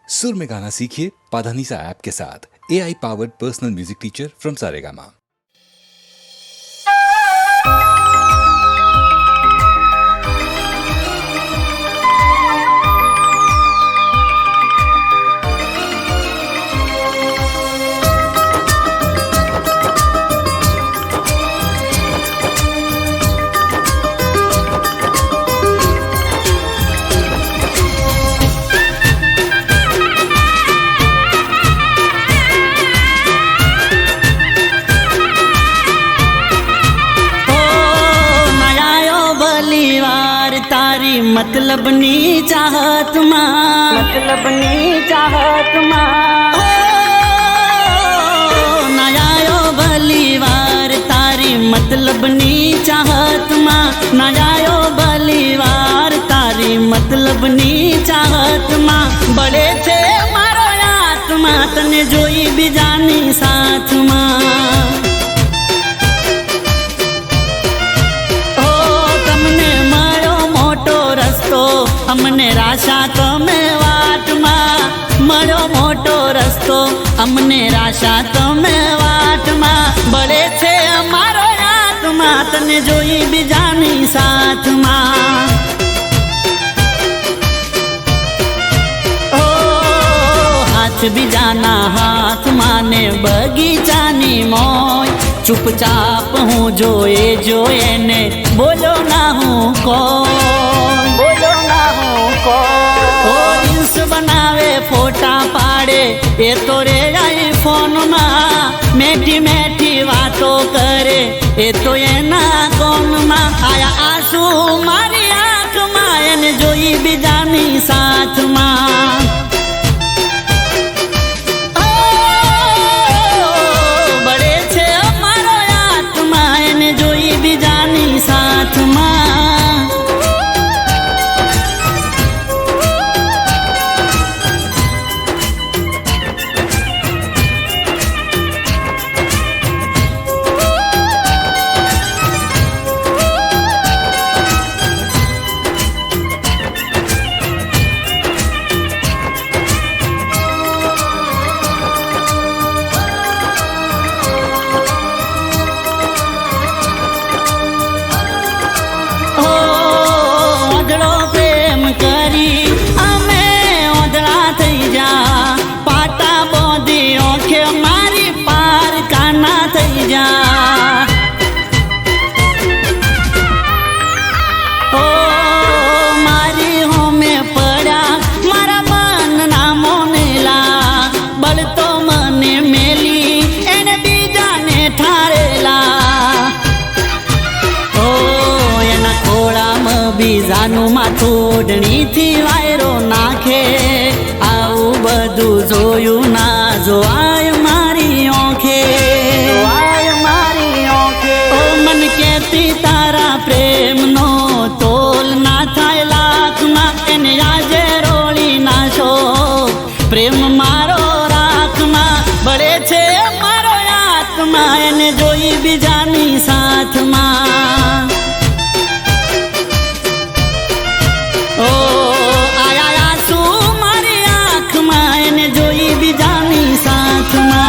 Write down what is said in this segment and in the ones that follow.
सुर में गाना सीखिए पाधानीसा ऐप के साथ। AI powered personal music teacher from Saregama. मतलबनी चाहत माँ, मतलबनी चाहत माँ, नयायो बलीवार तारी मतलबनी चाहत माँ, नयायो बलीवार तारी मतलबनी चाहत माँ। बड़े छे मारो आत्मा तने जोई बीजानी साथ माँ। अमने राशा तो में वाट मां मरो मोटो रस्तो, अमने राशा तो में वाट मां। बड़े छे अमारो आत्मा तने जोई बीजानी साथ मां। ओ हाथ बीजाना हाथ माने बगीचानी मोय, चुपचाप हूँ जोए जोए ने बोलो ना हूँ कोई, बोलो ना हूँ कोई। ओ रील्स बनावे फोटा पाड़े ये तो रे आई फोन मां, मेठी मेठी बातों करे ये तो ये ना कौन मां। आया आंसू मारी आँख मां एने जोई बीजानी साथ मां। साथ मां બીજાનું માથું ઓઢણીથી વાયરો નાખે, આવું બધું જોયું ના જોવાય મારી ઓંખે, જોવાય મારી ઓંખે। ઓ મન કેતી તારા પ્રેમનો તોલ ના થાય લાખમાં, એને આજે રોળી નાશો પ્રેમ મારો રાખમાં। બળે છે મારો આત્મા એને જોઈ બીજાની સાથમાં। ओ आया आंसू मारी आँख मां एने जोई बीजानी साथ मां।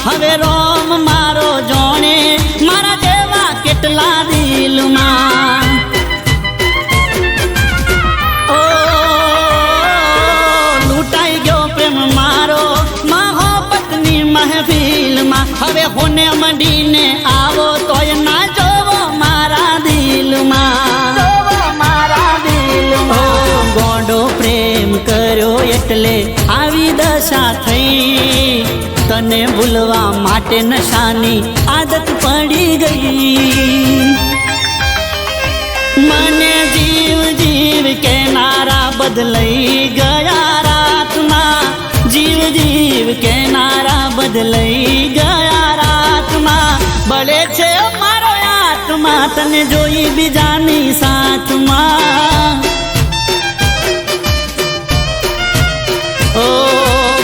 હવે રોમ મારો જોણે મારા જેવા કેટલા દિલમાં। ઓ લૂંટાઈ ગયો પ્રેમ મારો મહોબ્બતની મહેફિલમાં। હવે હોને મંડીને આવો તોય ના જોવો મારા દિલમાં, જોવો મારા દિલમાં। ગોંડો પ્રેમ કર્યો એટલે આવી દશા થઈ, તને ભૂલવા માટે નશાની આદત પડી ગઈ। બદલાઈ ગયા રાતમાં, જીવ જીવ કેનારા બદલાઈ ગયા રાતમાં. બળે છે મારો આત્મા તને જોઈ બીજાની સાથમાં. ઓ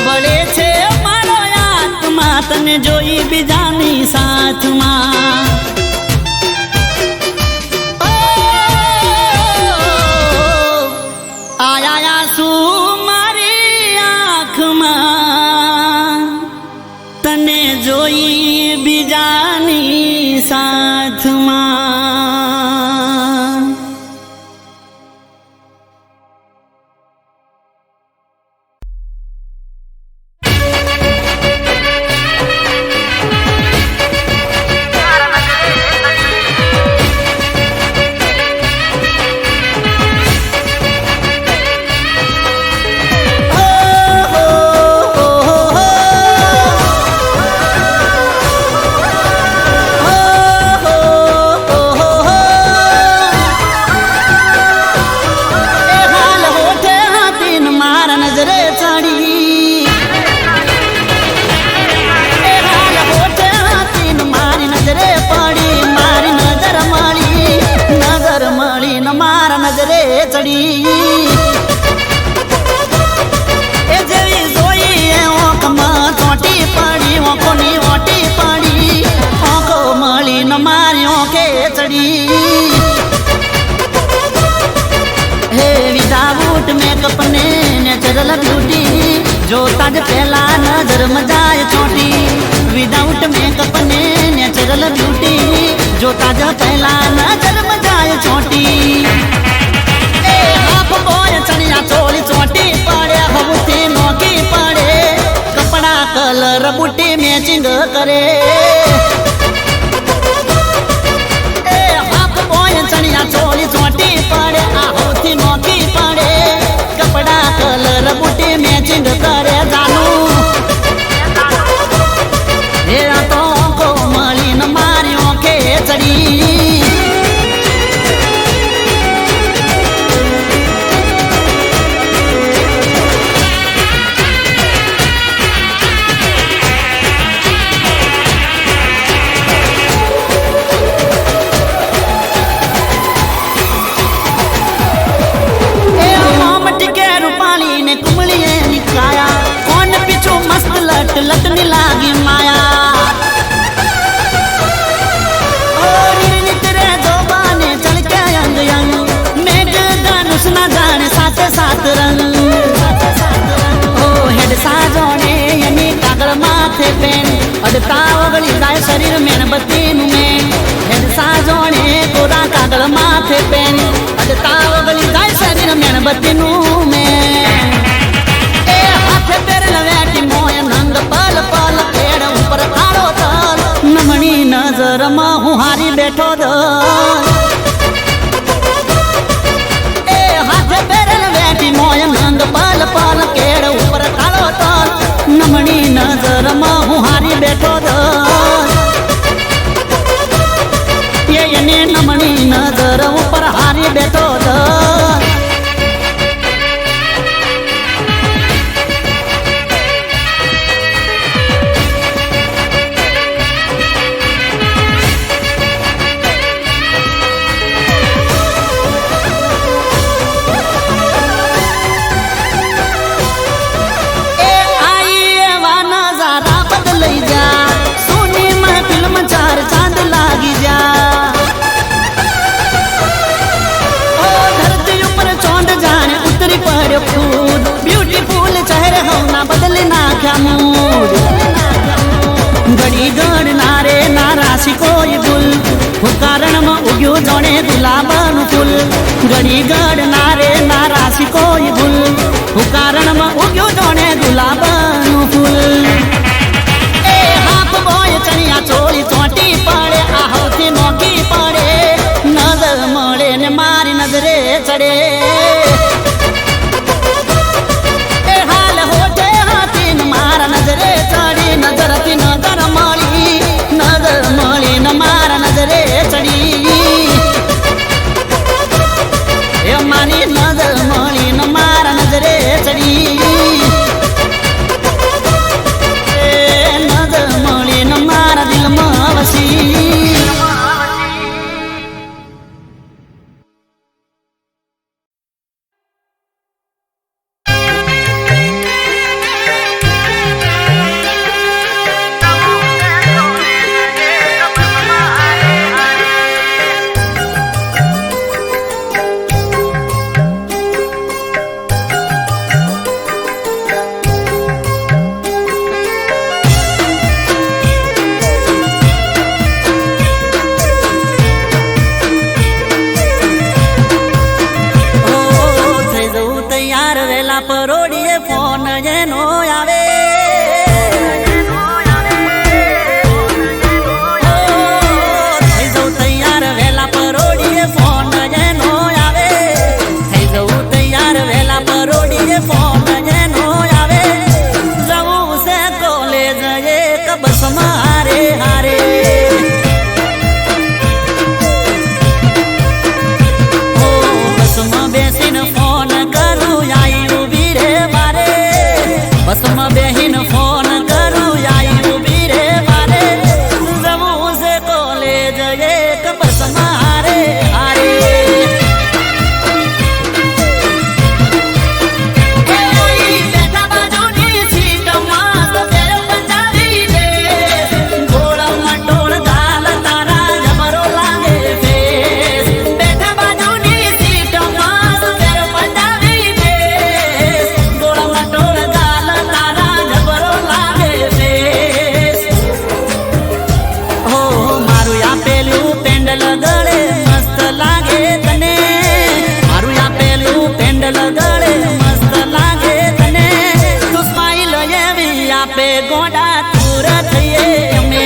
બળે છે મારો આત્મા તને જોઈ બીજાની સાથમાં. આયા શું મારી આંખમાં તને જોઈ બીજાની સાથમાં. મેકઅપને નેચરલ બ્યુટી જોતા જ પહેલા નજરમાં જાય ચોંટી. વિધાઉટ મેકઅપને નેચરલ બ્યુટી જોતા જ પહેલા નજરમાં જાય ચોંટી. એ હાફ બોય ચણિયા ચોળી ચોંટી પડે, હવથી નોકી પડે, કપડા કલર બુટી મેચિંગ કરે. એ હાફ બોય ચણિયા ચોળી ચોંટી પડે, આ હવથી નોકી પડે, કપડા કલર બુટી મેચિંગ કરે. જાનું એ તો કો મળીને મારી ઓકે ચડી. લટની લાગી માયા. ઓ નિર્નિત રે જોબાને ચળકે અંગ અંગ, મેઘ ધનુષ ના જાણે સાત સાત રંગ. ઓ હેડ સાજોને એની કાગળ માથે પેન, અડતા ઓગળી જાય શરીર મેણબત્તીનું મેન. હેડ સાજોને કોરા કાગળ માથે પેન, અડતા ઓગળી જાય શરીર મેણબત્તીનું મેન. એ હાથે પેરેલ વેટી મોય નંગ પલ પલ, પેડ ઉપર ખાડો તલ, નમણી નજરમાં હું હારી બેઠો દલ. એ હાથે પેરેલ વેટી મોય નંગ પલ પલ, કેડ ઉપર ખાડો તલ, નમણી નજરમાં હું હારી બેઠો દલ. એને નમણી નજર ઉપર હારી બેઠો દલ. ઘડી ગણનારે નારાશી કોઈ ભૂલ, કારણમાં ઉગ્યું જોડે ગુલાબનું ફૂલ. ઘડી ગણનારે નારાશી કોઈ ભૂલ, કારણમાં ઉગ્યું જોડે ગુલાબનું ફૂલ. એ હાફ બોય ચણિયા ચોળી ચોંટી પડે, આ હવથી નોકી પડે, નજર મળે ને મારી નજરે ચડે. એ હાલ હોઠે હાથી મારા નજરે ચડી, નજરથી નજર મળી, નજર મળી ને મારા નજરે ચડી. એ મારી નજર મળી ને મારા વેલા પરોડીએ ફોન એનો આવે થઈ જવું તૈયાર વેલા પરોડીએ ફોન એનો આવે થઈ જવું તૈયાર વેલા પરોડીએ ફોન એનો આવે જવું છે કોલેજ એક બસમાં હારે હારે બસમાં બેસીને ફોન કરું આઈ ઉભી રે મારે બસમાં બેહીને ફોન કરું આઈ ઉભી રે મારે જવું છે કોલેજ એક બસમાં હારે હારે બેઠા બાજુની સીટમાં તો બેર પંજાબી દે ગોળમાં ટોળ ગાલ તારા જબરો લાગે ફેસ બેઠા બાજુની સીટમાં તો બેર પંજાબી દે ગોળમાં ટોળ ગાલ તારા જબરો લાગે ફેસ હો મારું આપેલું પેન્ડલ ગળે મસ્ત લાગે તને મારું આપેલું પેન્ડલ ગળે મસ્ત લાગે તને તું સ્માઈલ એવી આપે ગોડા túર થઈએ અમે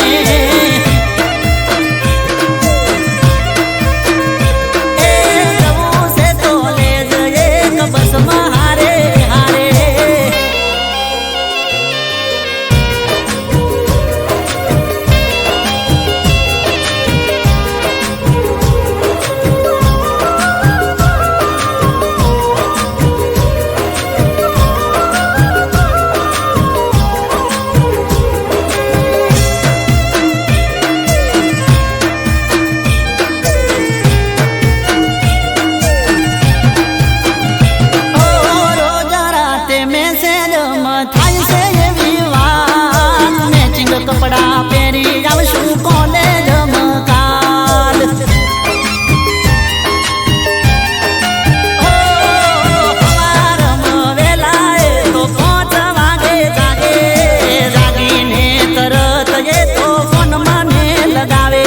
એ જવું છે કોલેજ એક બસમાં હારે હારે રોજ રાતે મેસેજમાં થાય છે એવી વાત મેચિંગ કપડા પહેરી આવશું કોલેજમાં કાલ સવારમાં વેલાએ તો 5 વાગે જાગે જાગીને તરત એ તો ફોનમાં ને લગાવે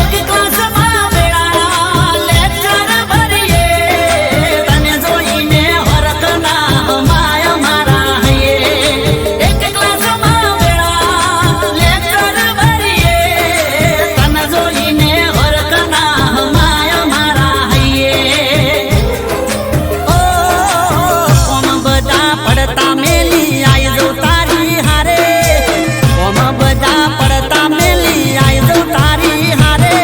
એક ક્લાસમાં વેળા લેક્ચર ભરીએ તને જોઈને હરખના માયા મારા હૈયે એક ક્લાસમાં વેળા લેક્ચર ભરીએ તને જોઈને હરખના માયા મારા હૈયે ઓ કોમ બધા પડતા મેલી આઈ જો તારી હારે કોમ બધા પડતા મેલી આઈ જો તારી હારે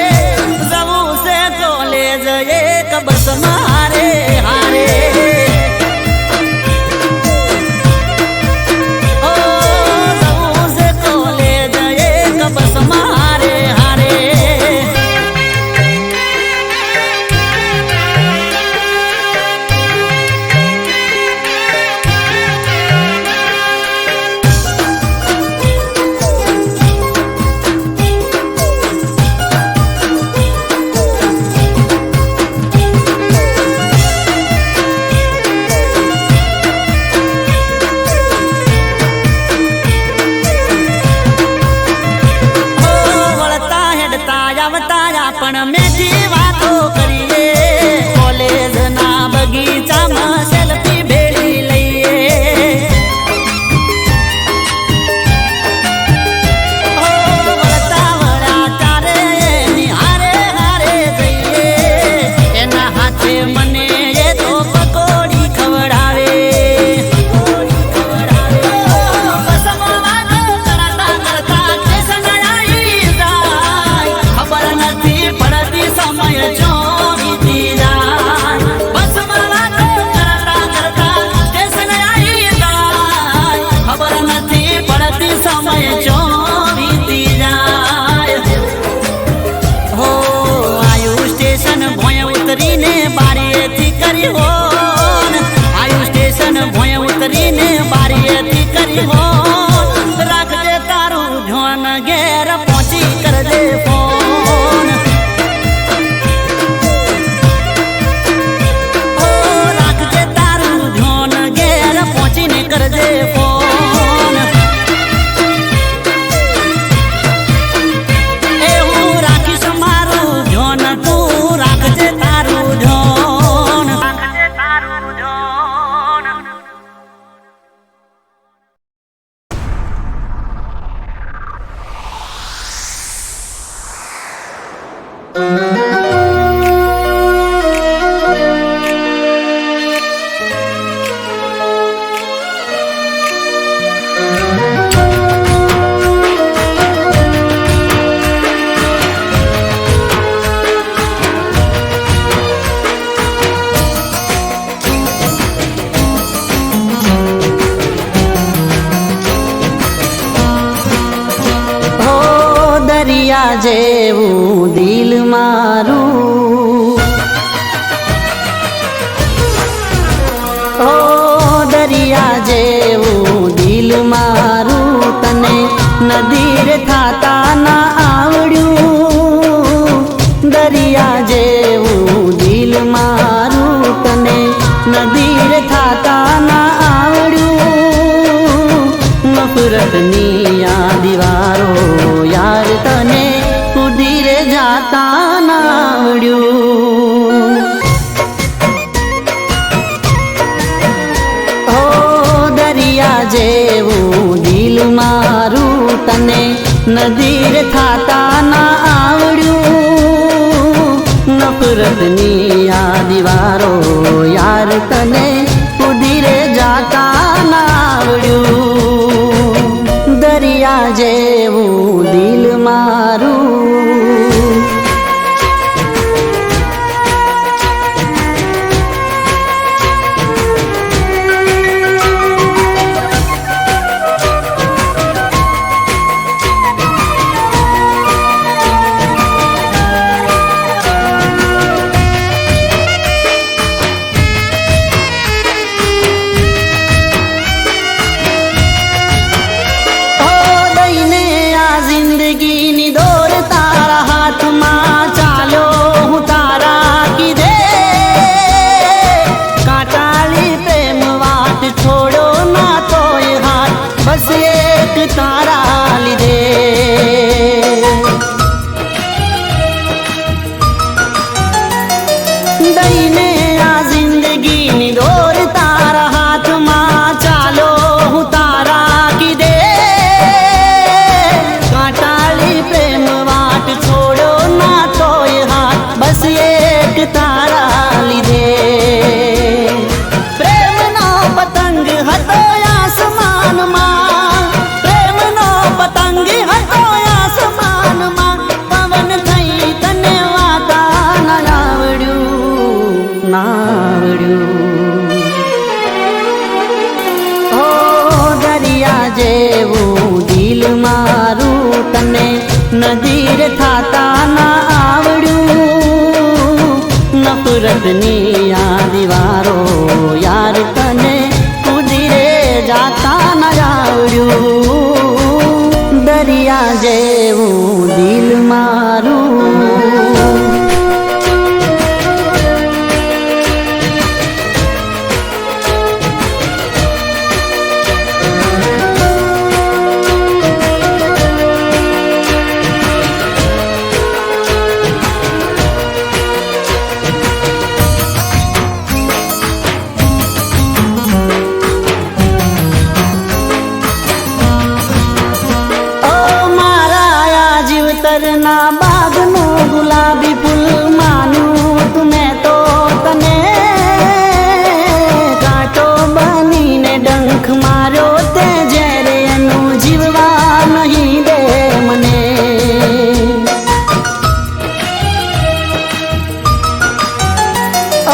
જવું છે કોલેજ એક બસમાં હારે હારે ઓ જવું છે કોલેજ એક બસમાં હારે હારે વળતા હેડતા આવતા આપણ મેથી વાતો કરીએ કોલેજના બગીચામાં સેલ્ફી ભેળી લઈએ વળતા વળા તારે એની હારે હારે જઈએ એના હાથે મને એ તો પકોડી ખવડાવે બસમાં વાતો કરતા કરતા સ્ટેશન આવી જાય ખબર નથી પડતી સમય જો વીતી જાય બસમાં વાતો કરતા કરતા સ્ટેશન આવી જાય ખબર નથી પડતી સમય જો વીતી જાય હો આયુ સ્ટેશન ભોય ઉતરીને બારીએથી કરી હોન આયુ સ્ટેશન ભોય ઉતરીને બારીએથી કરી હોન રાખજે તારું ધ્યાન ઘેર પહોંચી કરજે ફોન ઓ રાખજે તારું ધ્યાન ઘેર પહોંચીને કરજે ફોન એ હું રાખીશ મારું ધ્યાન તું રાખજે તારું ધ્યાન દરિયા જેવું દિલ મારું, ઓ દરિયા જેવું દિલ મારું, તને નદીર થાતા ના આવડ્યું. દરિયા જેવું દિલ મારું, તને નદીર થાતા ના આવડ્યું. નફરતની આ દીવારો યાર તને ઉધીરે જાતા ના આવડ્યું. ઓ દરિયા જેવું દિલ મારું, તને નદીર થાતા ના આવડ્યું. નફરતની આ દીવારો યાર તને ઉધીરે જાતા ના આવડ્યું. દરિયા જેવું દિલ મારું, જિંદગીની દોર તારા હાથમાં, ચાલો હું તારા કીધે. કાંટાળી પ્રેમ વાત છોડો ના તોય હાથ, બસ એક તારા લીધે. દઈને આ જિંદગીની દોર તારા હાથમાં, ચાલો હું તારા કીધે. છોડો ના તોય હાથ, બસ એક તારા લીધે. પ્રેમનો પતંગ હતો આસમાનમાં, પ્રેમનો પતંગ હતો આસમાનમાં, પવન થઈ તને વાતા ના આવડ્યું, ના આવડ્યું. ઓ દરિયા જેવું દિલ મારું, તને નદીર થાતા ના આવડ્યું. નફરતની આ દીવારો યાર તને ઉધીરે જાતા ના આવડ્યું. દરિયા જેવું દિલ મારું. ના બાગનું ગુલાબી ફૂલ માનું તુમે તો તને, કાંટો બનીને ડંખ માર્યો તે જ્યારે એનું જીવવા નહીં દે મને.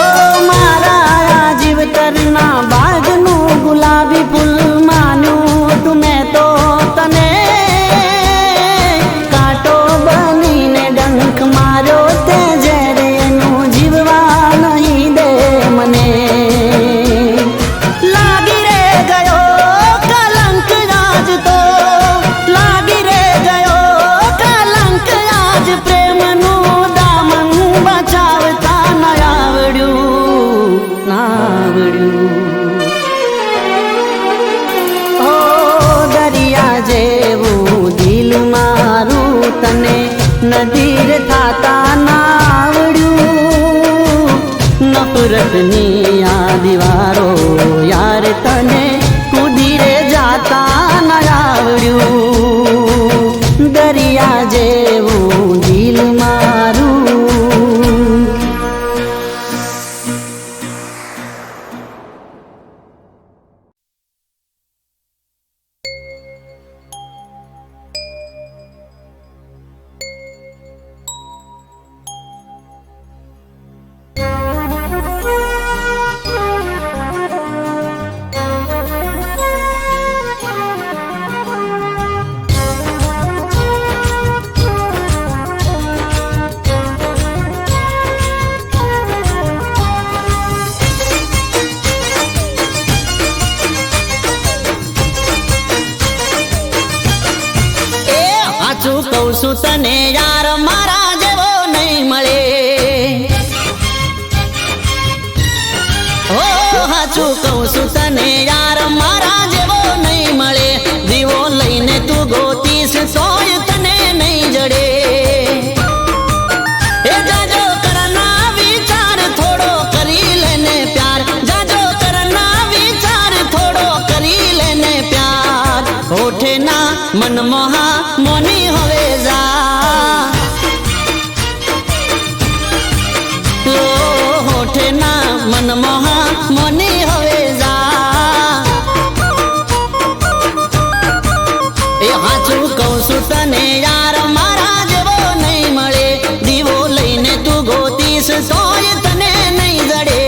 ઓ મારા જીવતરના બાગનું ગુલાબી ફૂલ માનું તુમે તો તને, મારો તે જ્યારે એનું જીવવા નહીં દે મને. લાગી રે ગયો કલંક આજ તો, લાગી રે ગયો કલંક આજ, પ્રેમનું દામન બચાવતા ના આવડ્યું, ના આવડ્યું. ઓ દરિયા જેવું દિલ મારું, તને નદીર થાતા ના આવડ્યું. નફરતની આ દીવારો યાર તને ઉધીરે જાતા ના આવડ્યું. દરિયા જેવું દિલ મારું. કહું છું તને યાર મારા જેવો નહીં મળે. ઓ હાચું કહું છું તને યાર મારા જેવો નહીં મળે. દીવો લઈને તું ગોતીશ તોય તને નહીં જડે. એ જાજો કરના વિચાર થોડો કરી લેને પ્યાર. જાજો કરના વિચાર થોડો કરી લેને પ્યાર. હોઠે ના મન મોહા મોની હવે જા. હોઠે ના મન મોહા મોની હવે જા. એ હાચું કહું છું તને યાર મારા જેવો નહીં મળે. દીવો લઈને તું ગોતીશ તોય તને નહીં જડે.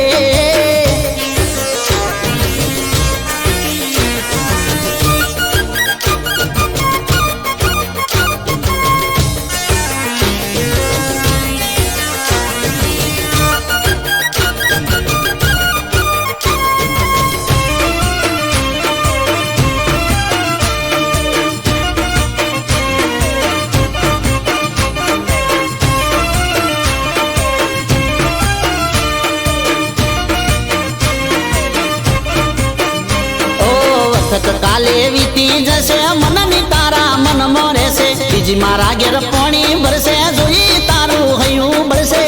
કાલે વીતી જશે મનની તારા મનમાં રહેશે. બીજી મારા ઘેર પાણી ભરશે જોઈ તારું હૈયું બળશે.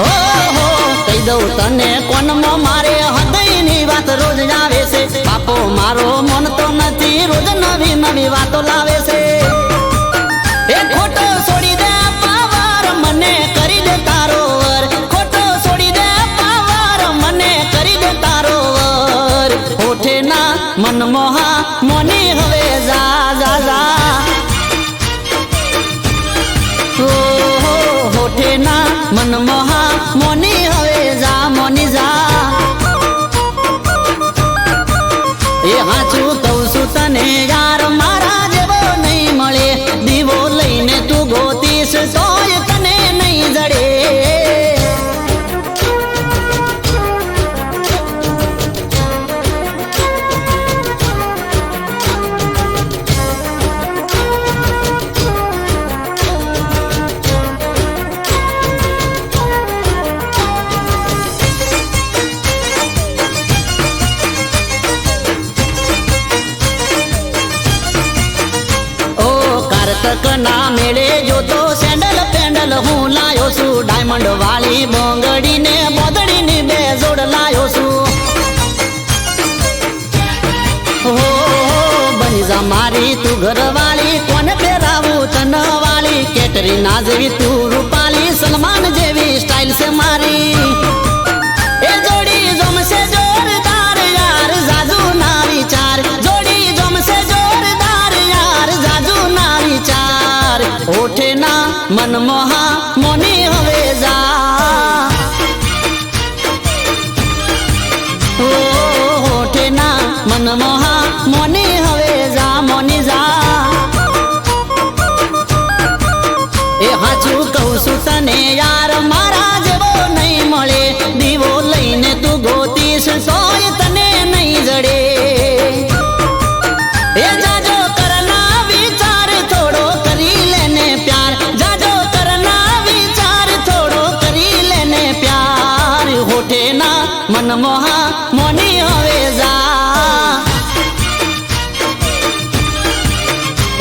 ઓહો કહી દઉં તને કોનમાં મારે હૃદયની વાત રોજ આવે છે. બાપો મારો મન તો નથી રોજ નવી નવી વાતો લાવે છે. એ ખોટો છોડી દે પાવર મને કરી દે તારો વર. ખોટો છોડી દે પાવર મને કરી દે તારો વર. હોઠે ના મન મોહા મોની હવે જા જા જા. હોઠે ના મન મોહા મોની હવે જા મોની જા. એ હાચું કહું છું તને યાર મારા જેવો નહીં મળે. દીવો લઈને તું ગોતીશ તોય તને નહીં જડે. ના મેળે જોતો સેન્ડલ પેન્ડલ હું લાયો છું. ડાયમંડ વાળી બોંગડી ને બોદડી ની બે જોડ લાયો છું. હો બની જા મારી તું ઘરવાળી. કોને પહેરાવું તન વાળી. કેટરીના જેવી તું રૂપાલી. સલમાન જેવી સ્ટાઇલ છે મારી. એ જોડી જમશે જોરદાર યાર જાજુ ના વિચાર. જોડી જમશે જોરદાર યાર જાજુ ના વિચાર. હોઠે ના મન મોહા મોની હવે જા. હોઠે ના મન મોહા મોની હવે જા મોની જા. એ હાચું કહું છું તને યાર મારા જેવો નહીં મળે. દીવો લઈને તું ગોતીશ તોય તને નહીં જડે. એ જાજો કરના વિચાર થોડો કરી લેને પ્યાર. જાજો કરના વિચાર થોડો કરી લેને પ્યાર. હોઠે ના મન મોહા મોની હવે જા.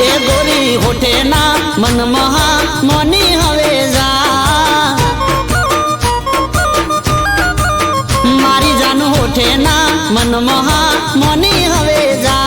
એ ગોરી હોઠે ના મન મોહા મોની હવે જા. મારી જાન હોઠે ના મન મોહા મોની હવે જા.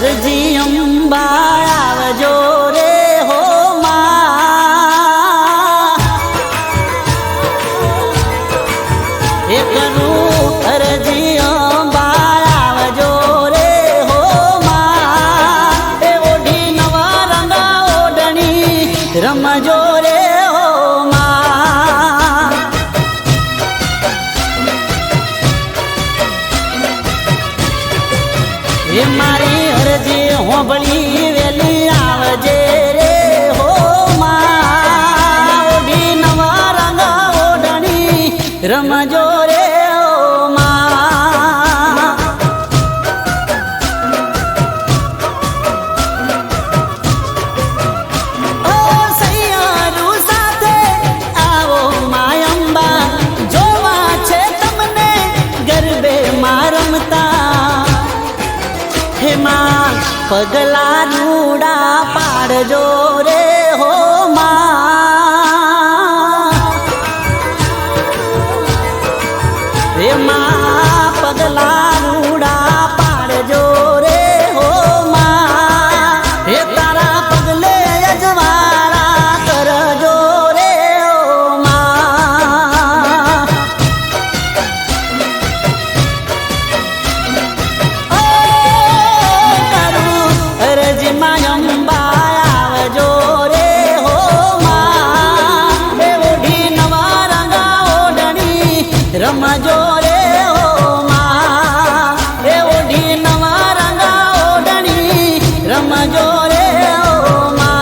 અરજી અંબા આવજો રે હો માં એ કરું અરજી અંબા આવજો રે હો માં એ ઓઢી નવા રંગા ઓઢણી રમજો રે હો માં એ મારી અરજી હોંભળી વેલી આવજે રે હો માં ઓઢી નવા રંગા ઓઢણી રમજો રે હો માં ઓ સૈયારું સાથે આવો માયંબા જોવા છે તમને ગરબે માં રમતા હે માં પગલા રૂડા પાડજો રે હો માં હે માં પગલા રૂડા પાડજો રે હો માં હે તારા પગલે અજવાળા કરજો રે હો માં અરજી અંબા આવજો રે હો માં એ ઓઢી નવા રંગા ઓઢણી રમજો રે હો માં એ ઓઢી નવા રંગા ઓઢણી રમજો રે હો માં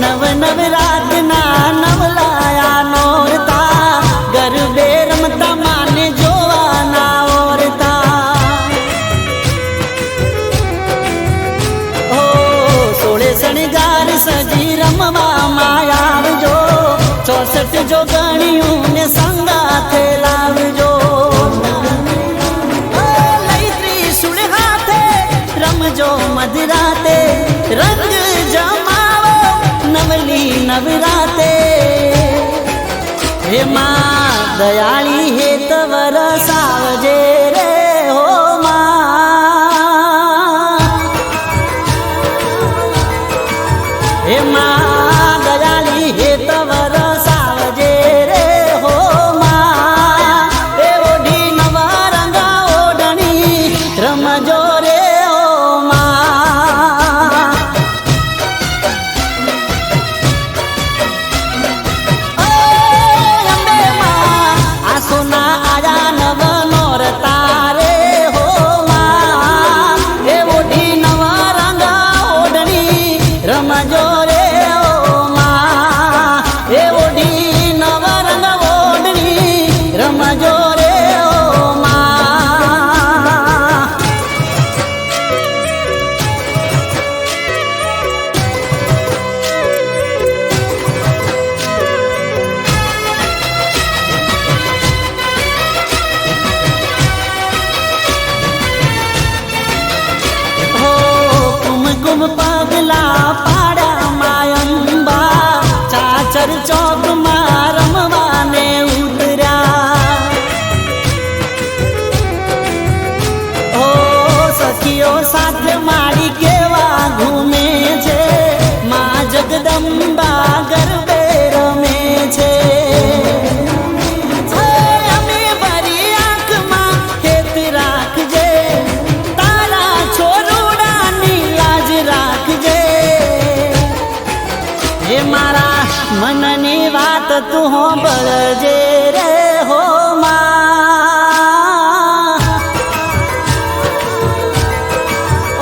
નવ નવરાતના નવલાયા નોરતા ગરબે રમતા માને જોવાના ઓરતા ઓ સોળે શણગાર સજી રમવા માયાવજો 64 જો ગણ્યું ને સંગાથે લાવજો લઈ ત્રિશુળ હાથે રમજો મધરાતે રંગ જમાવો નવલી નવરાતે હે માં દયાળી હેત વરસાવજે રે હો માં હે માં દયાળી હેત વરસાવજે રે હો માં એ ઓઢી નવા રંગા ઓઢણી રમજો રે હો માં સોના આયા નવ નોરતા રે હો માં એ ઓઢી નવા રંગા ઓઢણી રમજો રે હો માં એ ઓઢી નવા રંગા ઓઢણી રમજો રે હો માં કુમકુમ પગલા પાડ્યા માયંબા ચાચર ચોકમાં રમવાને ઉતર્યા ઓ સખીઓ સાથે માડી કેવા ઘૂમે છે માં જગદંબા ગરબે રમે છે અમે ભરી આંખમાં હેત રાખજે તારા છોરુડાની લાજ રાખજે હે મારા મનની વાત તું હોંભળજે રે હો માં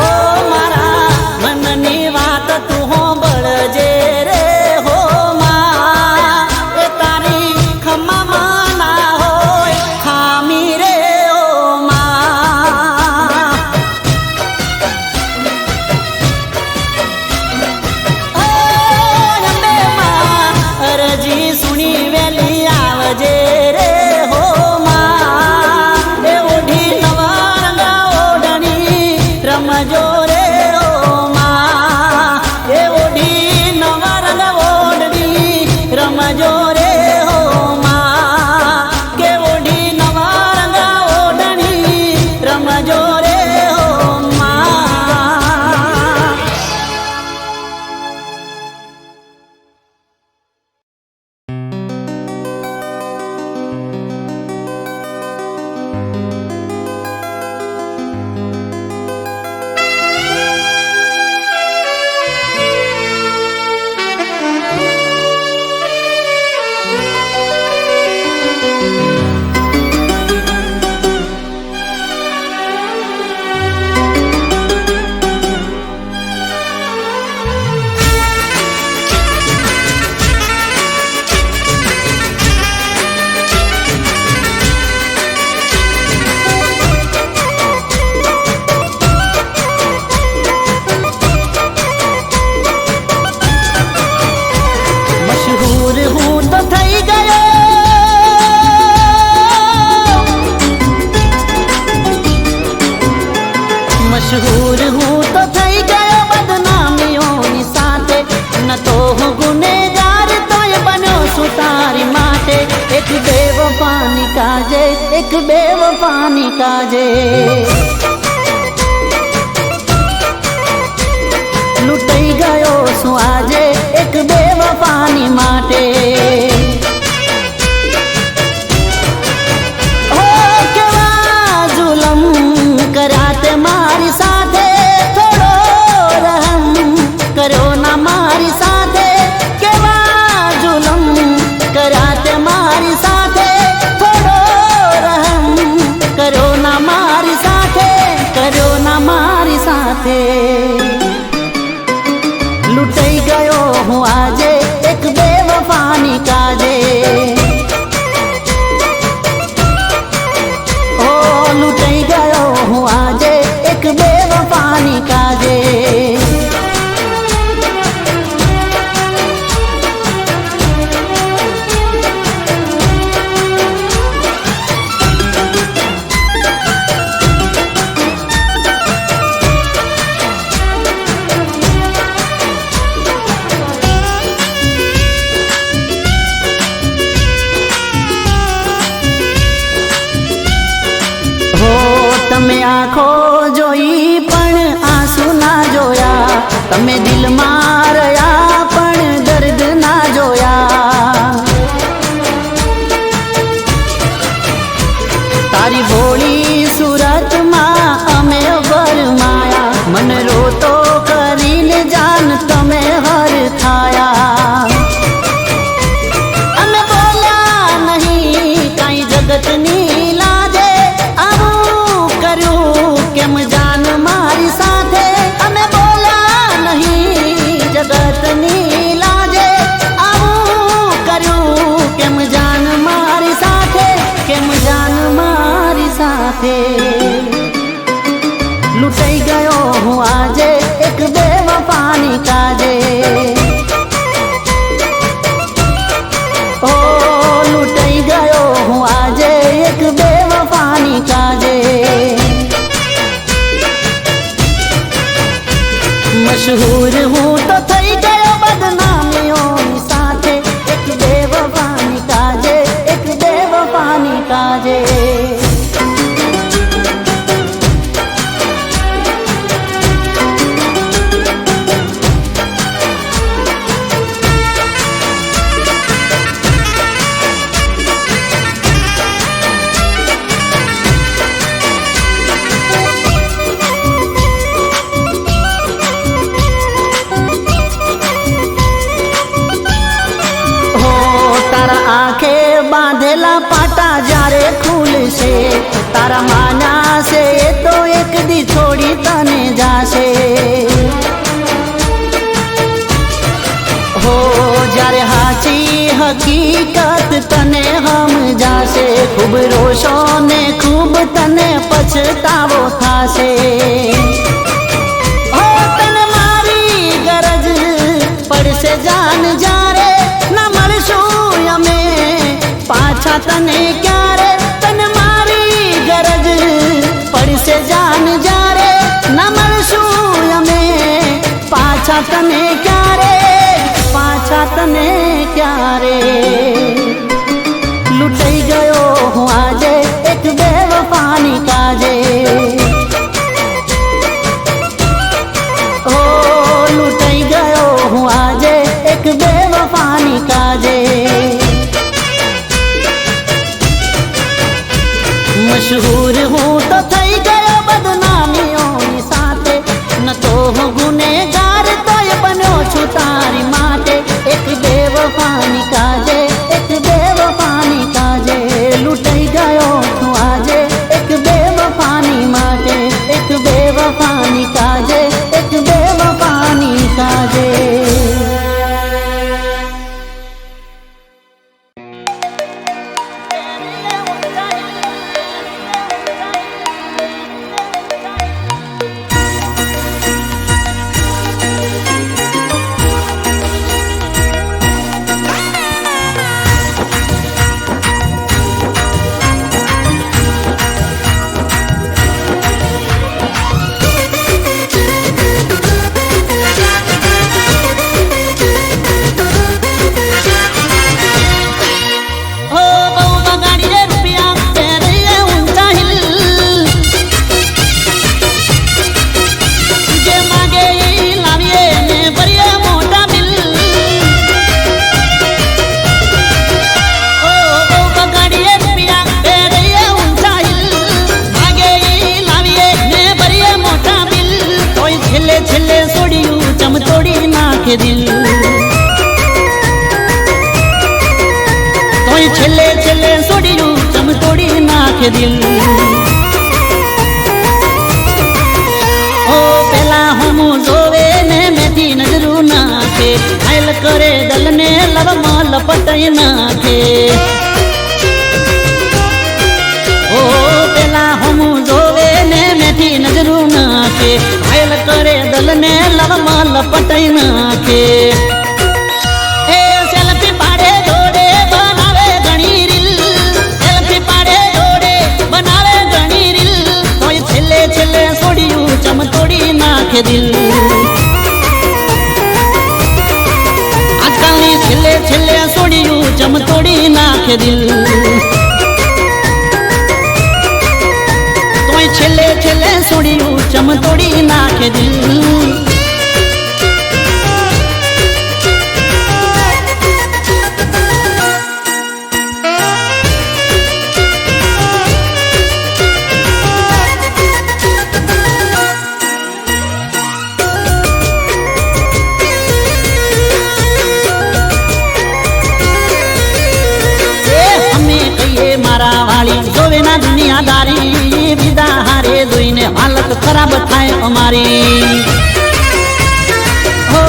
ઓ મારા મનની વાત તું હોંભળજે રે હો માં એ તારી ખમામાં ના હોય ખામી રે હો માં અરજી સુણી વેલી આવજે રે હો માં એક બેવફાની કાજે, એક બેવફાની કાજે લૂંટાઈ ગયો છું આજે એક બેવફાની માટે. ઓ કેવા જુલમ કર્યા તે મારી સાથે, થોડો રહમ કર્યો ના મારી સાથે. કેવા જુલમ કર્યા તે મારી સાથે, થોડો રહમ કર્યો ના મારી સાથે, કર્યો ના મારી સાથે. લૂંટાઈ ગયો હું આજે એક બેવફાની કાજે. ઓ લૂંટાઈ ગયો હું આજે એક બેવફાની કાજે. તમે આંખો જોઈ પણ આંસુ ના જોયા, તમે દિલમાં રહ્યા પણ દર્દ ના જોયા. તારી ભોળી સુરતમાં અમે વરમાયા, મન રોતો કરીને જાન તમે હર થાયા. અમે બોલ્યા નહીં કાંઈ જગતની લાજે, કેમ જાન મારી સાથે. અમે બોલ્યા નહીં જગતની લાજે, આવું કર્યું કેમ જાન મારી સાથે, કેમ જાન મારી સાથે. લૂંટાઈ ગયો હું આજે એક બેવફાની કાજે. ઓ લૂંટાઈ ગયો હું આજે એક બેવફાની કાજે. મશહૂર હું તો થઈ ગયો બદનામીઓની સાથે, એક બેવફાની કાજે, એક બેવફાની કાજે. બાંધેલા પાટા જ્યારે ખુલશે, તારા માના છે એ તો એક દી છોડી તને જાશે. હો જ્યારે હાચી હકીકત તને સમજાશે, ખૂબ રોશો ને ખૂબ તને પછતાવો થાશે. હો તને મારી ગરજ પડશે જાન જ્યારે, ના મળશું અમે પાછા તને ક્યારે. તને મારી ગરજ પડશે જાન જ્યારે, ના મળશું અમે પાછા તને ક્યારે, પાછા તને ક્યારે. લૂંટાઈ ગયો હું આજે એક બેવફાની કાજે. ઓ લૂંટાઈ ગયો હું આજે એક બેવફાની કાજે. મશહૂર હું તો થઈ ગયો બદનામીઓની સાથે, ન તો હું ગુનેગાર તોય બન્યો છું તારી માટે. એક બેવફાની કાજે, એક બેવફાની કાજે. લૂંટાઈ ગયો તું આજે એક બેવફાની માટે, એક બેવફાની કાજે, એક બેવફાની કાજે. તોય છેલ્લે છેલ્લે છોડ્યું ચમ તોડી નાખે દિલ. ઓ પેલા હમું જોવે ને મેથી નજરું નાખે, ઘાયલ કરે દલને લવમાં લપટાઈ નાખે. ઓ પેલા હમું જોવે ને મેથી નજરું નાખે, ઘાયલ કરે દલને લવમાં લપટાઈ નાખે. એ સેલ્ફી પાડે જોડે બનાવે ઘણી રીલ, સેલ્ફી પાડે જોડે બનાવે ઘણી રીલ, તોય છેલ્લે છેલ્લે છોડ્યું ચમ તોડી નાખે દિલ. આજકાલની છેલ્લે છેલ્લે છોડ્યું ચમ તોડી નાખે દિલ. તોય છેલ્લે છેલ્લે છોડ્યું ચમ તોડી નાખે દિલ. મારા વાળી જોવે ના દુનિયાદારી, વિદા હારે જોઈને હાલત ખરાબ થાય અમારી. હો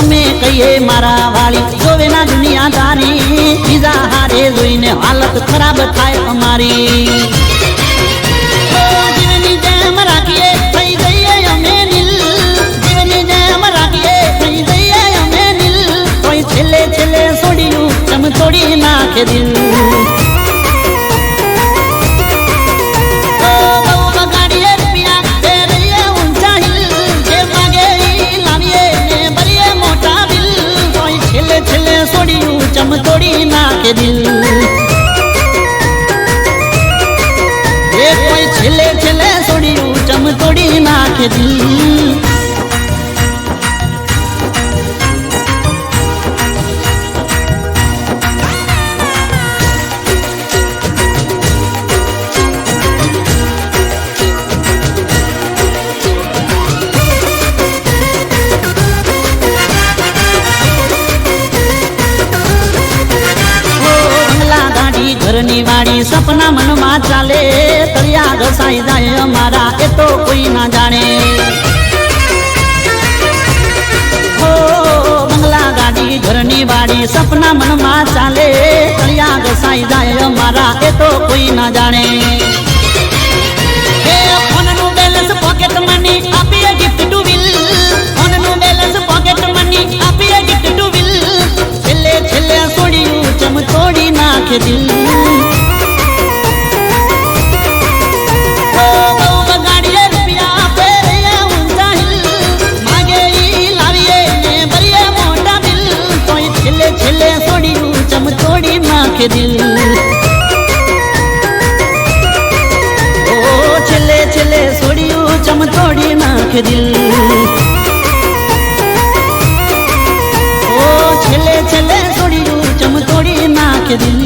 અમે કહીએ મારા વાળી જોવે ના દુનિયાદારી, વિદા હારે જોઈને હાલત ખરાબ થાય અમારી. જીવની જેમ રાખીએ થઈ જઈએ અમે નીલ, જીવની જેમ રાખીએ થઈ જઈએ અમે નીલ, તોય છેલ્લે છેલ્લે છોડ્યું ચમ તોડી નાખે દિલ. ચમ તોડી નાખે દિલ. એ કોઈ છેલ્લે છેલ્લે છોડ્યું ચમ તોડી નાખે દિલ. ઘરની વાડી સપના મનમાં ચાલે, તળિયા ઘસાઈ જાય અમારા એ તો કોઈ ના જાણે. હો બંગલા ગાડી ઘરની વાડી સપના મનમાં ચાલે, તળિયા ઘસાઈ જાય અમારા એ તો કોઈ ના જાણે. એ ફોનનું બેલેન્સ પોકેટ મની આપીએ ગિફ્ટ ટુ વિલ, ફોનનું બેલેન્સ પોકેટ મની આપીએ ગિફ્ટ ટુ વિલ, છેલ્લે છેલ્લે છોડ્યું ચમ તોડી નાખે દિલ. છેલ્લે છોડ્યું ચમ તોડી નાખે દિલ. ઓ છેલ્લે છેલ્લે છોડ્યું ચમ તોડી નાખે દિલ. ઓ છેલ્લે છેલ્લે છોડ્યું ચમ તોડી નાખે દિલ.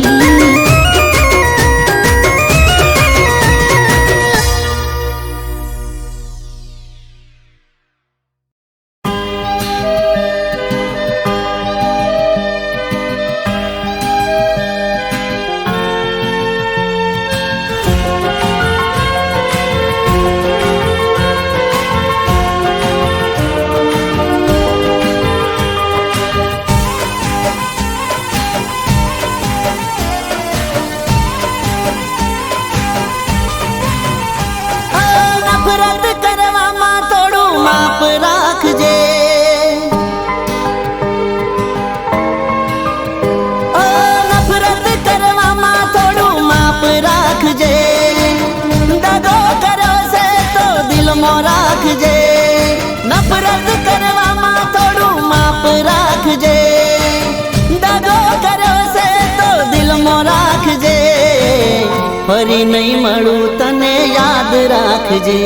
ફરી નહીં મળું તને યાદ રાખજે.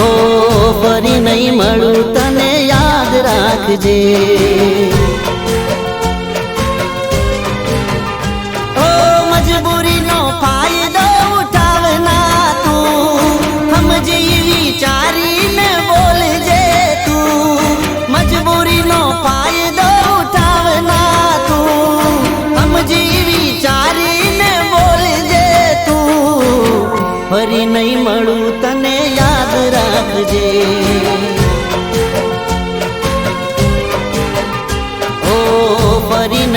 ઓ ફરી નહીં મળું તને યાદ રાખજે. ઓ મજબૂરીનો ફાયદો ઉઠાવના તું, સમજી વિચારીને બોલજે તું. મજબૂરીનો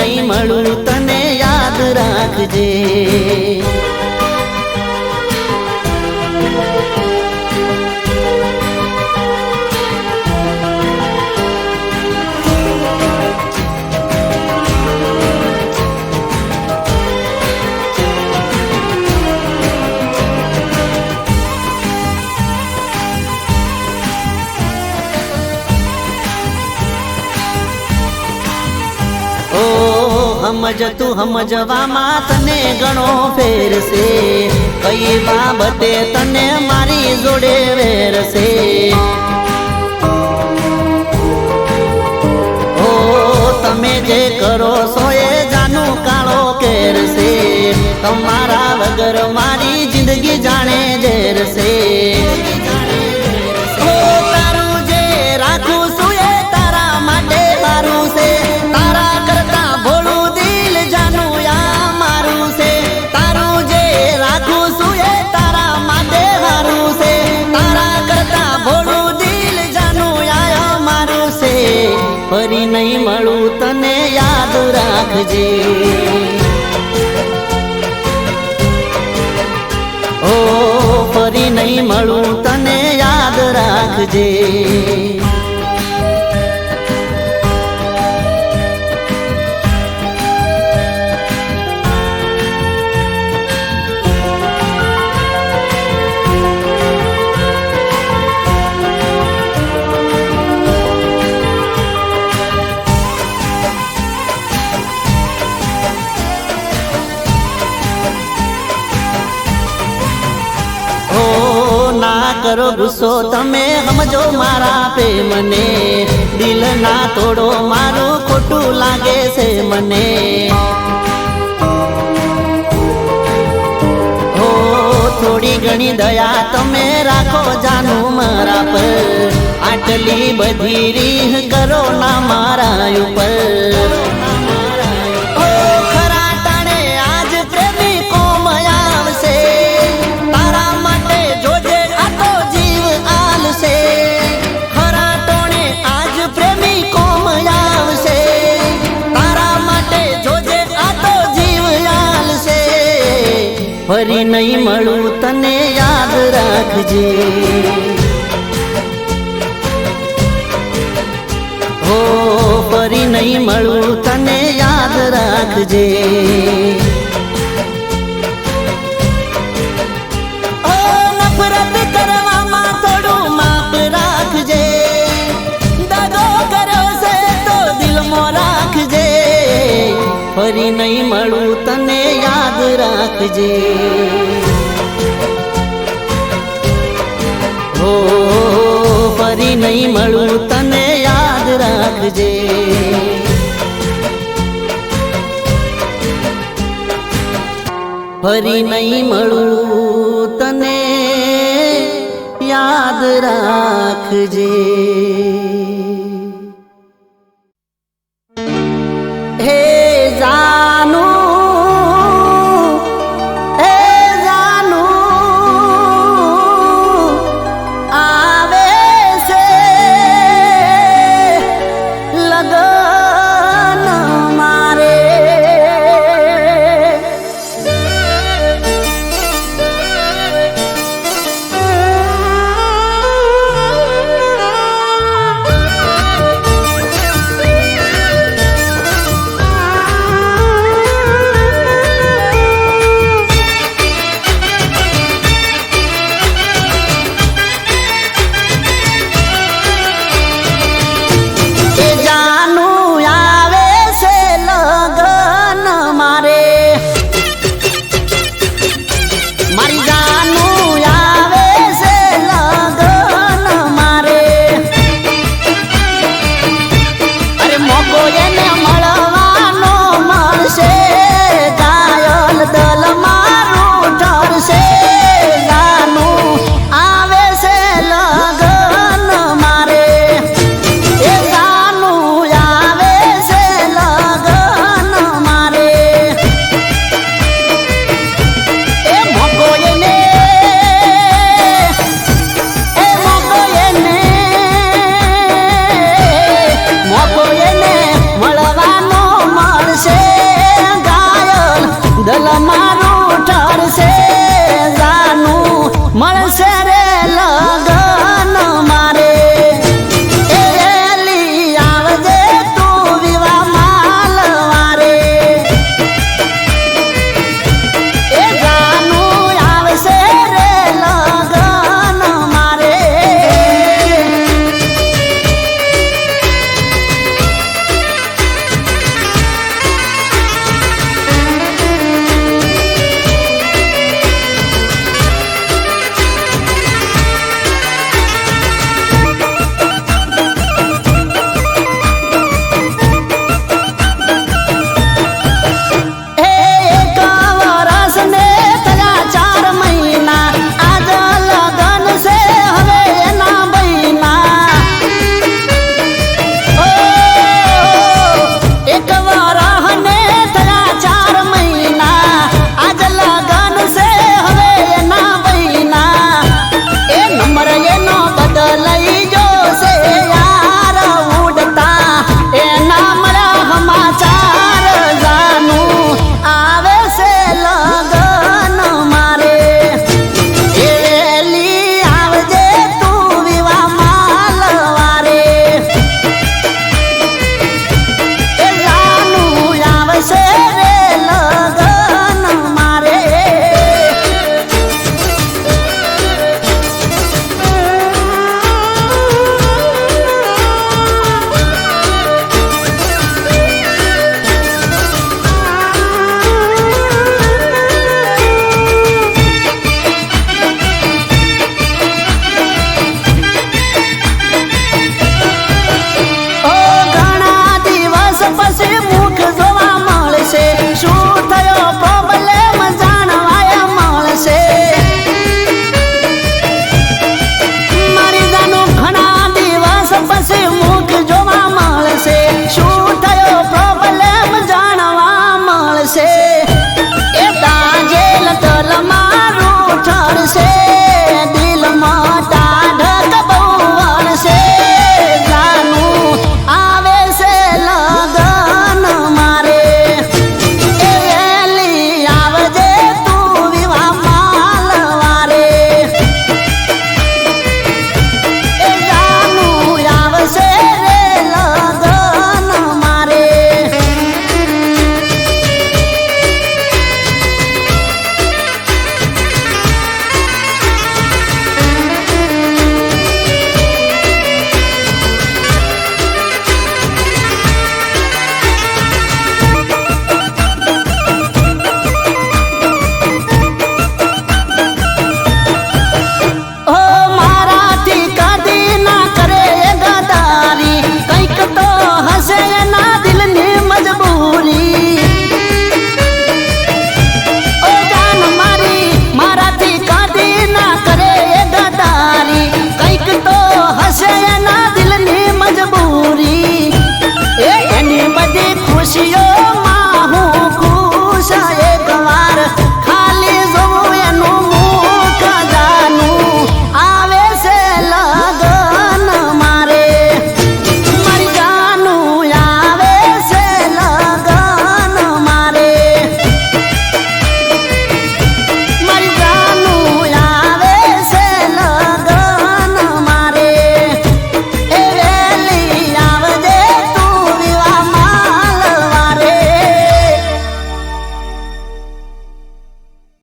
નહીં મળું તને યાદ રાખજે. સમજ તું સમજવામાં તને ઘણો ફેર છે, કઈ બાબતે તને મારી જોડે વેરશે. ઓ તમે જે કરો છો એ જાનું કાળો કેર છે, તમારા વગર મારી જિંદગી જાણે ઝેર છે. તારું જે રાખું છું એ તારા માટે સારું છે, તારા કરતા ભોળું દિલ જાનું આ મારું છે. તારું જે રાખું છું એ તારા માટે સારું છે, તારા કરતા ભોળું દિલ જાનું આ મારું છે. ફરી નહીં મળું તને યાદ રાખજે. ઓ ફરી નહીં મળું તને યાદ રાખજે. કરો ગુસ્સો તમે સમજો મારા પ્રેમને, દિલ ના તોડો મારું ખોટું લાગે છે મને. ઓ થોડી ઘણી દયા તમે રાખો જાનું મારા પર, આટલી બધી રીહ કરો ના મારા ઉપર. ખરા ટાણે આજ પ્રેમી કોમ આવશે, તારા માટે જોજે ખરા ટોણે આજ પ્રેમી કોમ આવશે, તારા માટે જોજે આ તો જીવ આલશે. ફરી નહીં મળું તને યાદ રાખજે. હો ફરી નહીં મળું તને યાદ રાખજે. નફરત કરવામાં થોડું માપ રાખજે, દગો કર્યો છે તો દિલમાં રાખજે. ફરી નહીં મળું તને યાદ રાખજે. હો ફરી નહીં મળું તને યાદ રાખજે. ફરી નહીં મળું તને યાદ રાખજે.